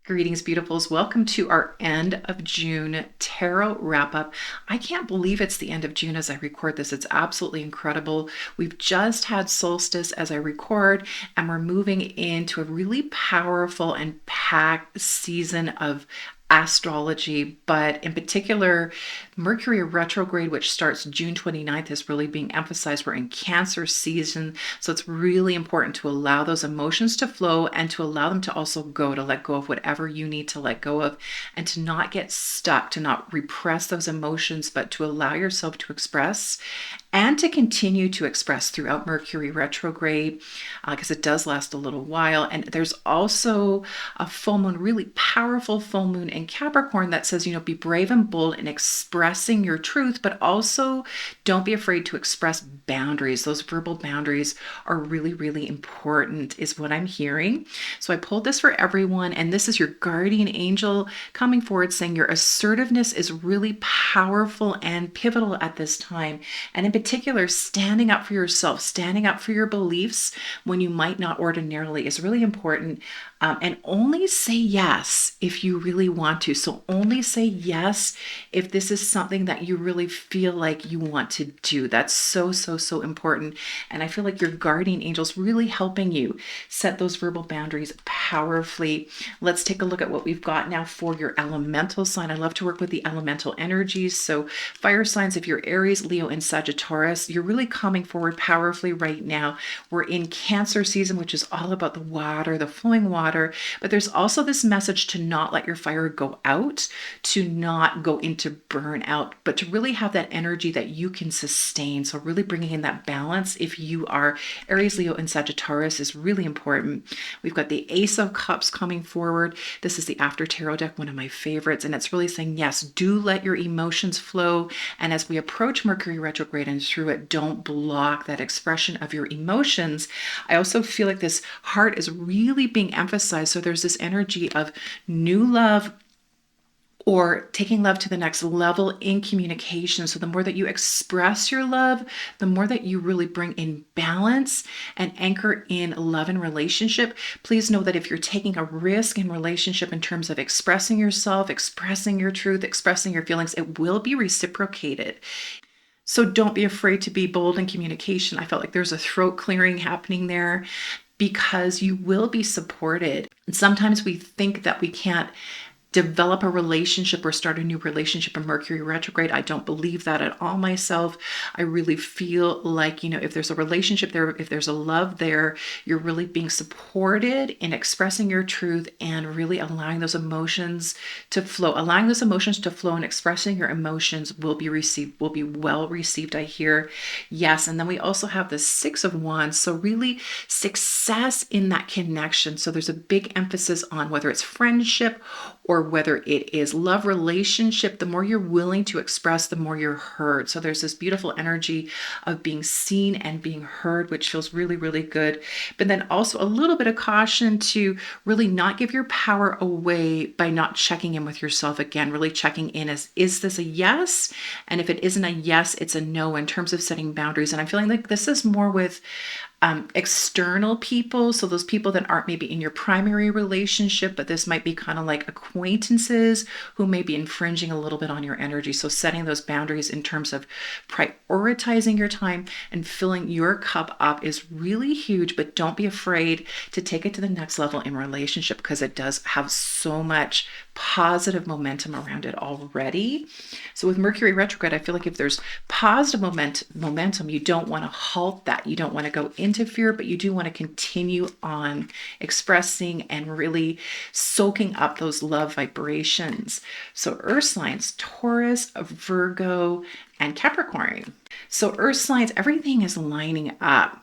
Greetings, beautifuls. Welcome to our end of June tarot wrap up. I can't believe it's the end of June as I record this. It's absolutely incredible. We've just had solstice as I record, and we're moving into a really powerful and packed season of astrology, but in particular, Mercury retrograde, which starts June 29th, is really being emphasized. We're in Cancer season, so it's really important to allow those emotions to flow and to allow them to also go, to let go of whatever you need to let go of, and to not get stuck, to not repress those emotions, but to allow yourself to express and to continue to express throughout Mercury retrograde, because it does last a little while. And there's also a full moon, really powerful full moon in Capricorn that says, be brave and bold in expressing your truth, but also don't be afraid to express boundaries. Those verbal boundaries are really, really important, is what I'm hearing. So I pulled this for everyone, and this is your guardian angel coming forward saying your assertiveness is really powerful and pivotal at this time. And in particular, standing up for yourself, standing up for your beliefs when you might not ordinarily is really important. And only say yes if you really want to. So only say yes if this is something that you really feel like you want to do. That's so, so, so important. And I feel like your guardian angel's really helping you set those verbal boundaries powerfully. Let's take a look at what we've got now for your elemental sign. I love to work with the elemental energies. So fire signs, if you're Aries, Leo, and Sagittarius, you're really coming forward powerfully right now. We're in Cancer season, which is all about the water, the flowing water. But there's also this message to not let your fire go out, to not go into burnout, but to really have that energy that you can sustain. So really bringing in that balance, if you are Aries, Leo, and Sagittarius, is really important. We've got the Ace of Cups coming forward. This is the After Tarot deck, one of my favorites, and it's really saying, yes, do let your emotions flow. And as we approach Mercury retrograde and through it, don't block that expression of your emotions. I also feel like this heart is really being emphasized. So there's this energy of new love or taking love to the next level in communication. So the more that you express your love, the more that you really bring in balance and anchor in love and relationship. Please know that if you're taking a risk in relationship in terms of expressing yourself, expressing your truth, expressing your feelings, it will be reciprocated. So don't be afraid to be bold in communication. I felt like there's a throat clearing happening there, because you will be supported. And sometimes we think that we can't develop a relationship or start a new relationship in Mercury retrograde. I don't believe that at all myself. I really feel like, if there's a relationship there, if there's a love there, you're really being supported in expressing your truth and really allowing those emotions to flow. Allowing those emotions to flow and expressing your emotions will be well received, I hear. Yes. And then we also have the Six of Wands. So really success in that connection. So there's a big emphasis on whether it's friendship or whether it is love relationship. The more you're willing to express, the more you're heard. So there's this beautiful energy of being seen and being heard, which feels really, really good. But then also a little bit of caution to really not give your power away by not checking in with yourself. Again, really checking in as, is this a yes? And if it isn't a yes, it's a no in terms of setting boundaries. And I'm feeling like this is more with external people. So those people that aren't maybe in your primary relationship, but this might be kind of like acquaintances who may be infringing a little bit on your energy. So setting those boundaries in terms of prioritizing your time and filling your cup up is really huge, but don't be afraid to take it to the next level in relationship, because it does have so much positive momentum around it already. So with Mercury retrograde, I feel like if there's positive momentum, you don't want to halt that. You don't want to go into fear, but you do want to continue on expressing and really soaking up those love vibrations. So earth signs, Taurus, Virgo, and Capricorn. So earth signs, everything is lining up.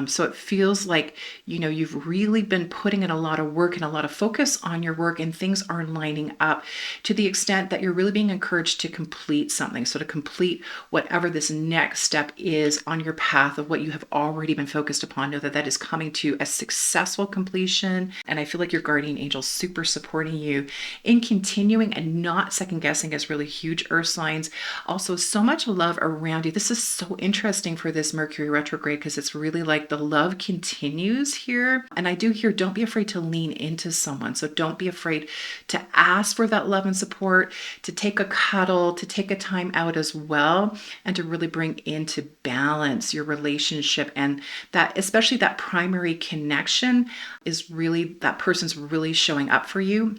So it feels like, you've really been putting in a lot of work and a lot of focus on your work, and things are lining up to the extent that you're really being encouraged to complete something. So to complete whatever this next step is on your path of what you have already been focused upon, know that that is coming to a successful completion. And I feel like your guardian angel is super supporting you in continuing and not second guessing is really huge, earth signs. Also, so much love around you. This is so interesting for this Mercury retrograde, because it's really like like the love continues here. And I do hear, don't be afraid to lean into someone. So don't be afraid to ask for that love and support, to take a cuddle, to take a time out as well, and to really bring into balance your relationship. And that, especially that primary connection, is really, that person's really showing up for you.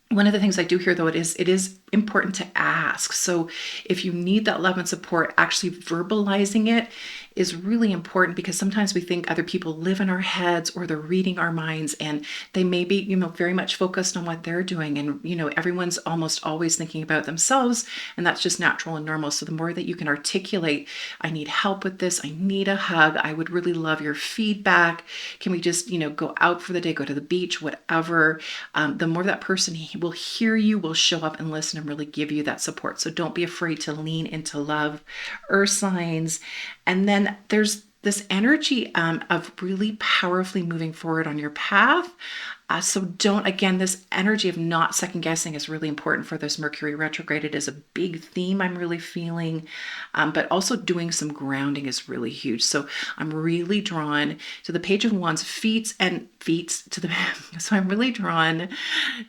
One of the things I do hear, though, it is important to ask. So if you need that love and support, actually verbalizing it is really important, because sometimes we think other people live in our heads or they're reading our minds, and they may be, very much focused on what they're doing. And, everyone's almost always thinking about themselves, and that's just natural and normal. So the more that you can articulate, I need help with this, I need a hug, I would really love your feedback. Can we just, go out for the day, go to the beach, whatever. The more that person will hear you, will show up and listen and really give you that support. So don't be afraid to lean into love, earth signs. And then there's this energy of really powerfully moving forward on your path. So again, this energy of not second guessing is really important for this Mercury retrograde. It is a big theme I'm really feeling, but also doing some grounding is really huge. So I'm really drawn to the Page of Wands, so I'm really drawn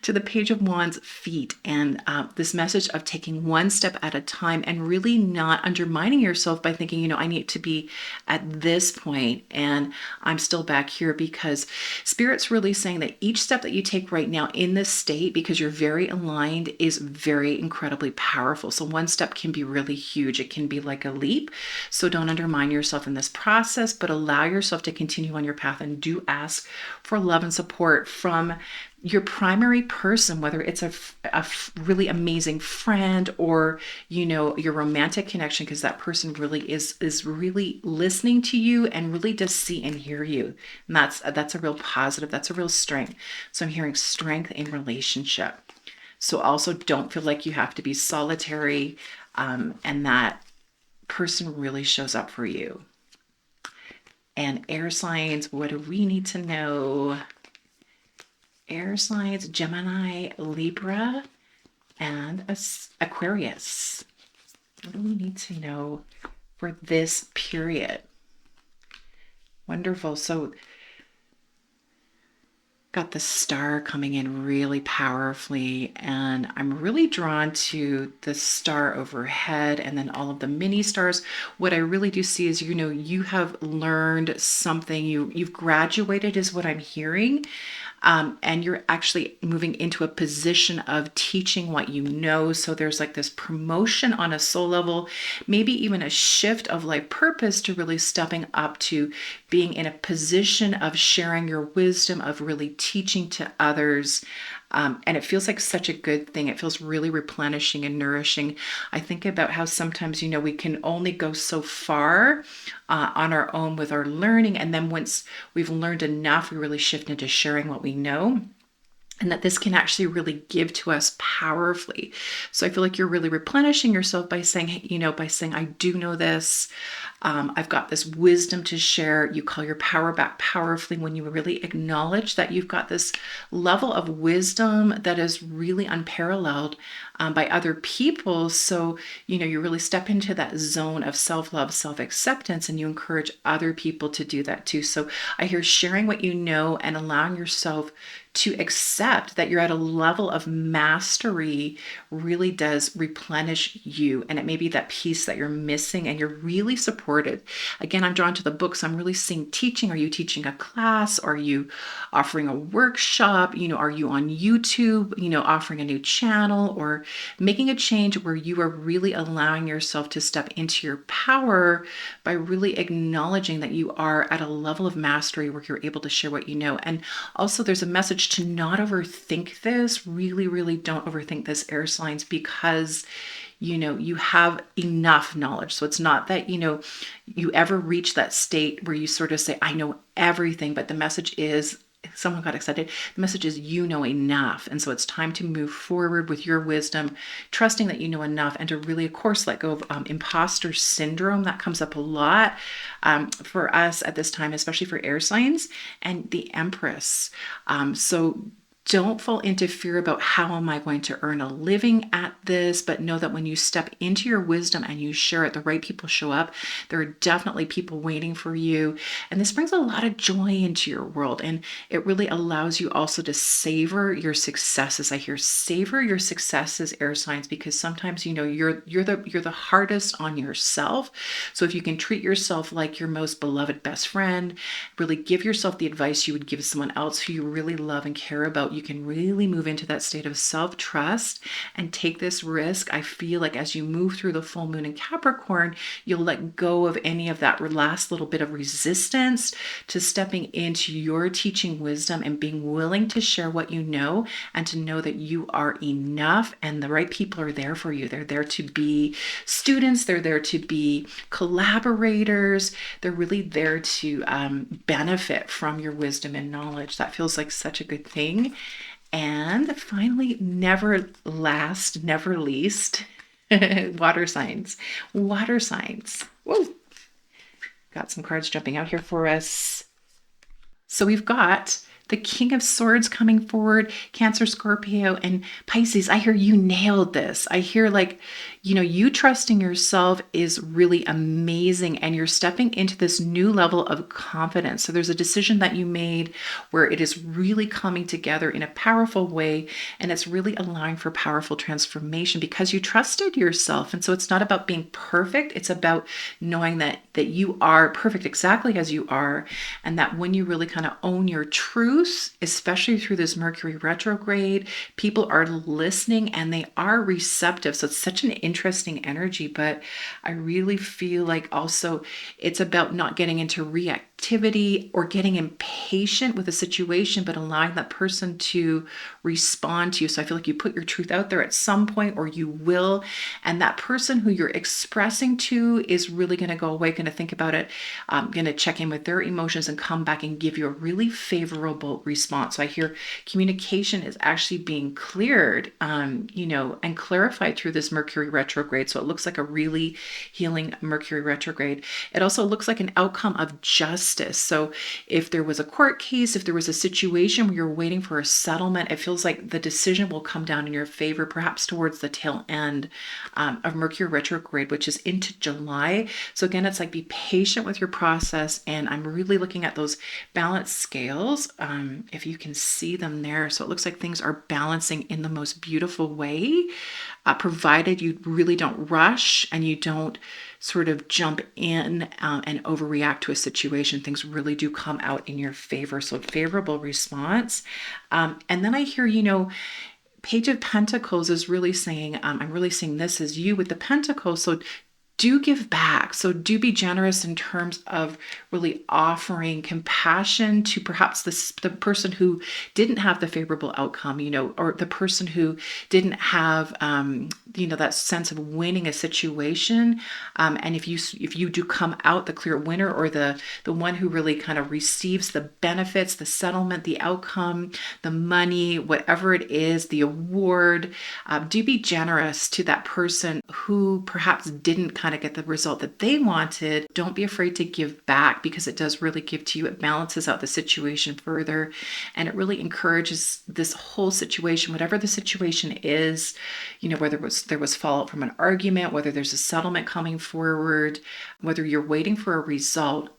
to the Page of Wands feet, and this message of taking one step at a time and really not undermining yourself by thinking, I need to be at this point and I'm still back here, because Spirit's really saying that each step that you take right now in this state, because you're very aligned, is very incredibly powerful. So one step can be really huge. It can be like a leap. So don't undermine yourself in this process, but allow yourself to continue on your path, and do ask for love and support from your primary person, whether it's a really amazing friend or, your romantic connection, because that person really is really listening to you and really does see and hear you. And that's a real positive. That's a real strength. So I'm hearing strength in relationship. So also don't feel like you have to be solitary, and that person really shows up for you. And air signs, what do we need to know? Air signs, Gemini, Libra, and Aquarius. What do we need to know for this period? Wonderful. So got the star coming in really powerfully, and I'm really drawn to the star overhead and then all of the mini stars. What I really do see is, you have learned something, you've graduated is what I'm hearing. And you're actually moving into a position of teaching what you know. So there's like this promotion on a soul level, maybe even a shift of life purpose to really stepping up to being in a position of sharing your wisdom, of really teaching to others. And it feels like such a good thing. It feels really replenishing and nourishing. I think about how sometimes, we can only go so far on our own with our learning. And then once we've learned enough, we really shift into sharing what we know. And that this can actually really give to us powerfully. So I feel like you're really replenishing yourself by saying, I do know this. I've got this wisdom to share. You call your power back powerfully when you really acknowledge that you've got this level of wisdom that is really unparalleled by other people. So, you really step into that zone of self-love, self-acceptance, and you encourage other people to do that too. So I hear sharing what you know and allowing yourself to accept that you're at a level of mastery really does replenish you. And it may be that piece that you're missing, and you're really supported. Again, I'm drawn to the books. I'm really seeing teaching. Are you teaching a class? Are you offering a workshop? Are you on YouTube, offering a new channel, or making a change where you are really allowing yourself to step into your power by really acknowledging that you are at a level of mastery where you're able to share what you know. And also there's a message to not overthink this. Really, really don't overthink this, air signs, because you have enough knowledge. So it's not that, you ever reach that state where you sort of say, I know everything, but the message is, someone got excited. The message is, enough. And so it's time to move forward with your wisdom, trusting that you know enough, and to really, of course, let go of imposter syndrome. That comes up a lot for us at this time, especially for air signs, and the Empress. So Don't fall into fear about how am I going to earn a living at this, but know that when you step into your wisdom and you share it, the right people show up. There are definitely people waiting for you. And this brings a lot of joy into your world. And it really allows you also to savor your successes. I hear savor your successes, air signs, because sometimes, you're the hardest on yourself. So if you can treat yourself like your most beloved best friend, really give yourself the advice you would give someone else who you really love and care about, you can really move into that state of self-trust and take this risk. I feel like as you move through the full moon in Capricorn, you'll let go of any of that last little bit of resistance to stepping into your teaching wisdom and being willing to share what you know and to know that you are enough and the right people are there for you. They're there to be students. They're there to be collaborators. They're really there to benefit from your wisdom and knowledge. That feels like such a good thing. And finally, never least, water signs. Water signs. Whoa. Got some cards jumping out here for us. So we've got the King of Swords coming forward, Cancer, Scorpio, and Pisces. I hear you nailed this. I hear you trusting yourself is really amazing and you're stepping into this new level of confidence. So there's a decision that you made where it is really coming together in a powerful way and it's really allowing for powerful transformation because you trusted yourself. And so it's not about being perfect. It's about knowing that you are perfect exactly as you are, and that when you really kind of own your truth, especially through this Mercury retrograde, people are listening and they are receptive. So it's such an interesting energy, but I really feel like also it's about not getting into reactivity or getting impatient with a situation, but allowing that person to respond to you. So I feel like you put your truth out there at some point, or you will, and that person who you're expressing to is really going to go away, going to think about it, going to check in with their emotions and come back and give you a really favorable response. So I hear communication is actually being cleared, and clarified through this Mercury retrograde. So it looks like a really healing Mercury retrograde. It also looks like an outcome of justice. So if there was a court case, if there was a situation where you're waiting for a settlement, it feels like the decision will come down in your favor, perhaps towards the tail end of Mercury retrograde, which is into July. So again, it's like be patient with your process. And I'm really looking at those balance scales, if you can see them there. So it looks like things are balancing in the most beautiful way, provided you really don't rush and you don't sort of jump in and overreact to a situation. Things really do come out in your favor. So favorable response. And then I hear, Page of Pentacles is really saying, I'm really seeing this as you with the Pentacles. So do give back. So do be generous in terms of really offering compassion to perhaps the person who didn't have the favorable outcome, or the person who didn't have, that sense of winning a situation. And if you do come out the clear winner, or the one who really kind of receives the benefits, the settlement, the outcome, the money, whatever it is, the award, do be generous to that person who perhaps didn't kind of get the result that they wanted. Don't be afraid to give back, because it does really give to you. It balances out the situation further, and it really encourages this whole situation, whatever the situation is, whether there was fallout from an argument, whether there's a settlement coming forward, whether you're waiting for a result,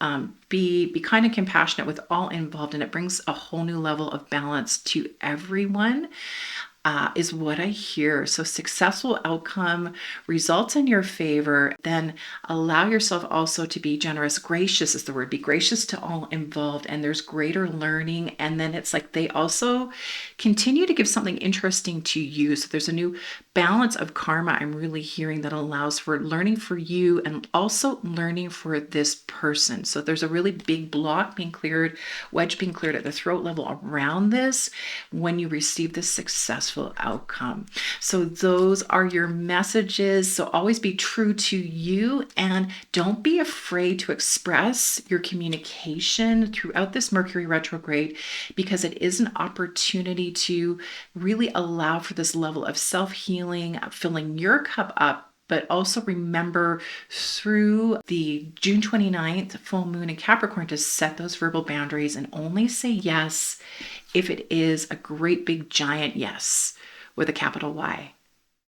be kind and compassionate with all involved, and it brings a whole new level of balance to everyone. Is what I hear. So successful outcome, results in your favor, then allow yourself also to be generous. Gracious is the word. Be gracious to all involved, and there's greater learning. And then it's like they also continue to give something interesting to you. So there's a new balance of karma I'm really hearing that allows for learning for you and also learning for this person. So there's a really big block being cleared, wedge being cleared at the throat level around this when you receive this successful outcome. So those are your messages. So always be true to you, and don't be afraid to express your communication throughout this Mercury retrograde, because it is an opportunity to really allow for this level of self-healing, filling your cup up But also remember through the June 29th full moon in Capricorn to set those verbal boundaries and only say yes if it is a great big giant yes with a capital Y.